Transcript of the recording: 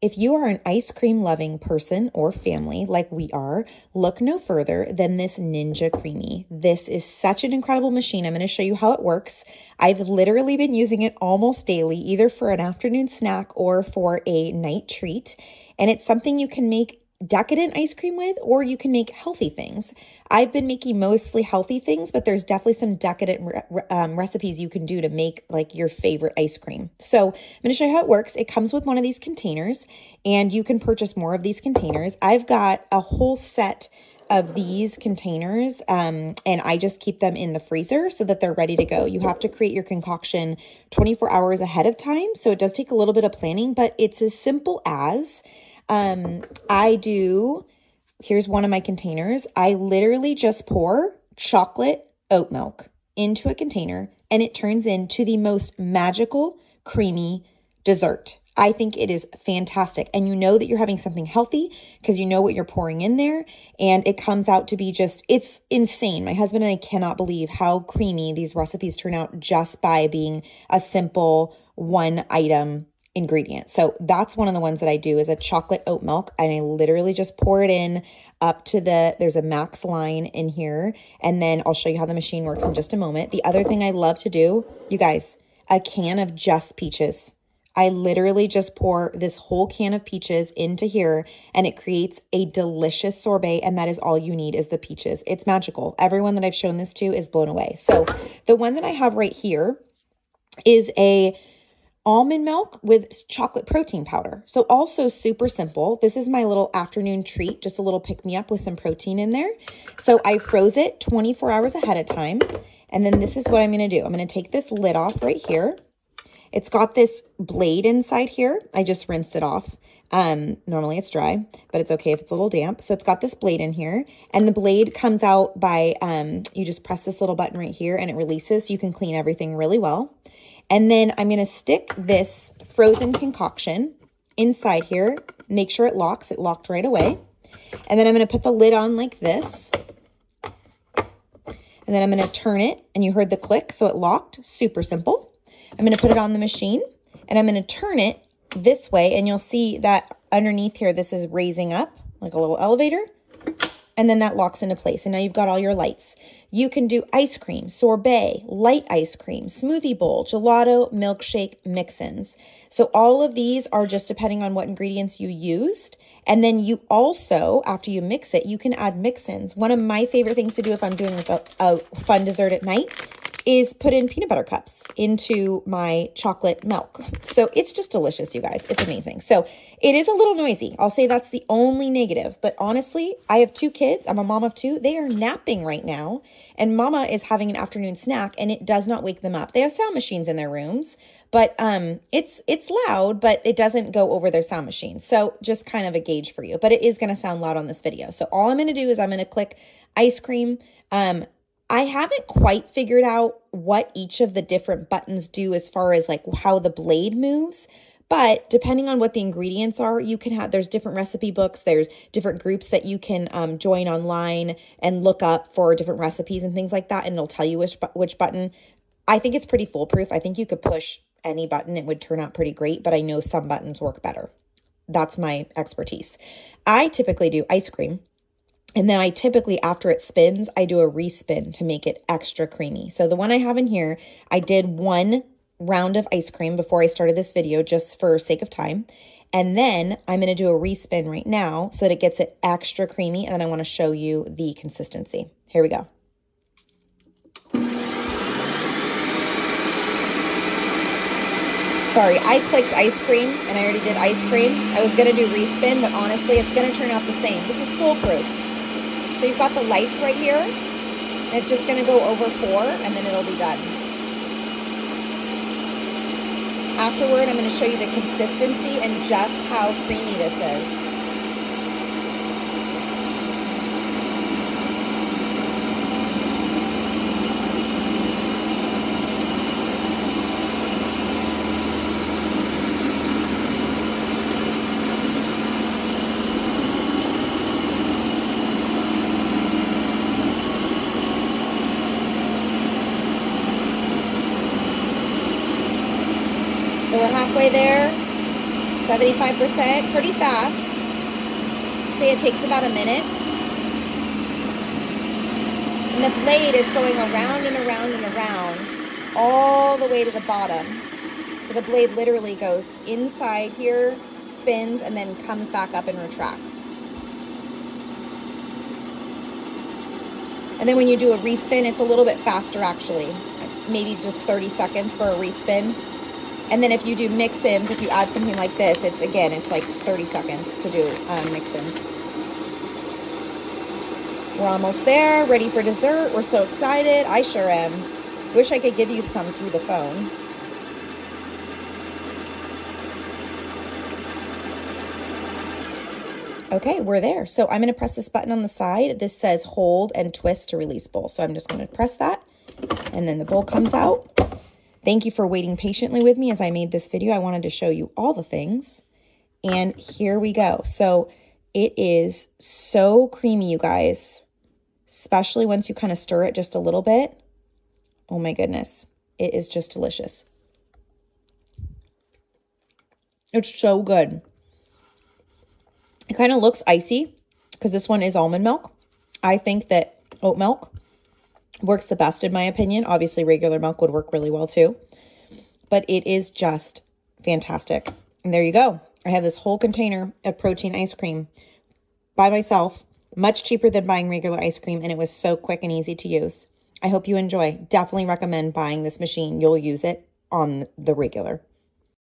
If you are an ice cream loving person or family like we are, look no further than this Ninja CREAMi. This is such an incredible machine. I'm going to show you how it works. I've literally been using it almost daily, either for an afternoon snack or for a night treat. And it's something you can make decadent ice cream with, or you can make healthy things. I've been making mostly healthy things, but there's definitely some decadent recipes you can do to make like your favorite ice cream. So I'm going to show you how it works. It comes with one of these containers, and you can purchase more of these containers. I've got a whole set of these containers, and I just keep them in the freezer so that they're ready to go. You have to create your concoction 24 hours ahead of time, so it does take a little bit of planning, but it's as simple as here's one of my containers. I literally just pour chocolate oat milk into a container, and it turns into the most magical, creamy dessert. I think it is fantastic. And you know that you're having something healthy because you know what you're pouring in there. And it comes out to be it's insane. My husband and I cannot believe how creamy these recipes turn out just by being a simple one item ingredient. So that's one of the ones that I do is a chocolate oat milk, and I literally just pour it in up to there's a max line in here, and then I'll show you how the machine works in just a moment. The other thing I love to do, you guys, a can of just peaches. I literally just pour this whole can of peaches into here, and it creates a delicious sorbet, and that is all you need is the peaches. It's magical. Everyone that I've shown this to is blown away. So the one that I have right here is a almond milk with chocolate protein powder. So also super simple. This is my little afternoon treat, just a little pick-me-up with some protein in there. So I froze it 24 hours ahead of time. And then this is what I'm going to do. I'm going to take this lid off right here. It's got this blade inside here. I just rinsed it off. Normally it's dry, but it's okay if it's a little damp. So it's got this blade in here, and the blade comes out by, you just press this little button right here and it releases, so you can clean everything really well. And then I'm going to stick this frozen concoction inside here. Make sure it locks. It locked right away. And then I'm going to put the lid on like this. And then I'm going to turn it, and you heard the click, so it locked. Super simple. I'm going to put it on the machine, and I'm going to turn it this way, and you'll see that underneath here, this is raising up like a little elevator. And then that locks into place. And now you've got all your lights. You can do ice cream, sorbet, light ice cream, smoothie bowl, gelato, milkshake, mix-ins. So all of these are just depending on what ingredients you used. And then you also, after you mix it, you can add mix-ins. One of my favorite things to do if I'm doing like a fun dessert at night is put in peanut butter cups into my chocolate milk. So it's just delicious, you guys. It's amazing. So it is a little noisy. I'll say that's the only negative. But honestly, I have 2 kids. I'm a mom of 2. They are napping right now. And mama is having an afternoon snack, and it does not wake them up. They have sound machines in their rooms, but it's loud, but it doesn't go over their sound machine. So just kind of a gauge for you. But it is going to sound loud on this video. So all I'm going to do is I'm going to click ice cream. I haven't quite figured out what each of the different buttons do as far as like how the blade moves, but depending on what the ingredients are, you can have, there's different recipe books, there's different groups that you can join online and look up for different recipes and things like that, and it'll tell you which button. I think it's pretty foolproof. I think you could push any button, it would turn out pretty great, but I know some buttons work better. That's my expertise. I typically do ice cream. And then I typically, after it spins, I do a respin to make it extra creamy. So the one I have in here, I did 1 round of ice cream before I started this video, just for sake of time. And then I'm going to do a respin right now so that it gets it extra creamy. And then I want to show you the consistency. Here we go. Sorry, I clicked ice cream and I already did ice cream. I was going to do respin, but honestly, it's going to turn out the same. This is foolproof. So you've got the lights right here, and it's just going to go over 4, and then it'll be done. Afterward, I'm going to show you the consistency and just how creamy this is. So we're halfway there. 75%, pretty fast. Say it takes about a minute. And the blade is going around and around and around all the way to the bottom. So the blade literally goes inside here, spins, and then comes back up and retracts. And then when you do a respin, it's a little bit faster actually. Maybe just 30 seconds for a respin. And then if you do mix-ins, if you add something like this, it's like 30 seconds to do mix-ins. We're almost there, ready for dessert. We're so excited. I sure am. Wish I could give you some through the phone. Okay, we're there. So I'm going to press this button on the side. This says hold and twist to release bowl. So I'm just going to press that, and then the bowl comes out. Thank you for waiting patiently with me as I made this video. I wanted to show you all the things. And here we go. So it is so creamy, you guys, especially once you kind of stir it just a little bit. Oh my goodness. It is just delicious. It's so good. It kind of looks icy because this one is almond milk. I think that oat milk works the best in my opinion. Obviously, regular milk would work really well too. But it is just fantastic. And there you go. I have this whole container of protein ice cream by myself, much cheaper than buying regular ice cream, and it was so quick and easy to use. I hope you enjoy. Definitely recommend buying this machine. You'll use it on the regular.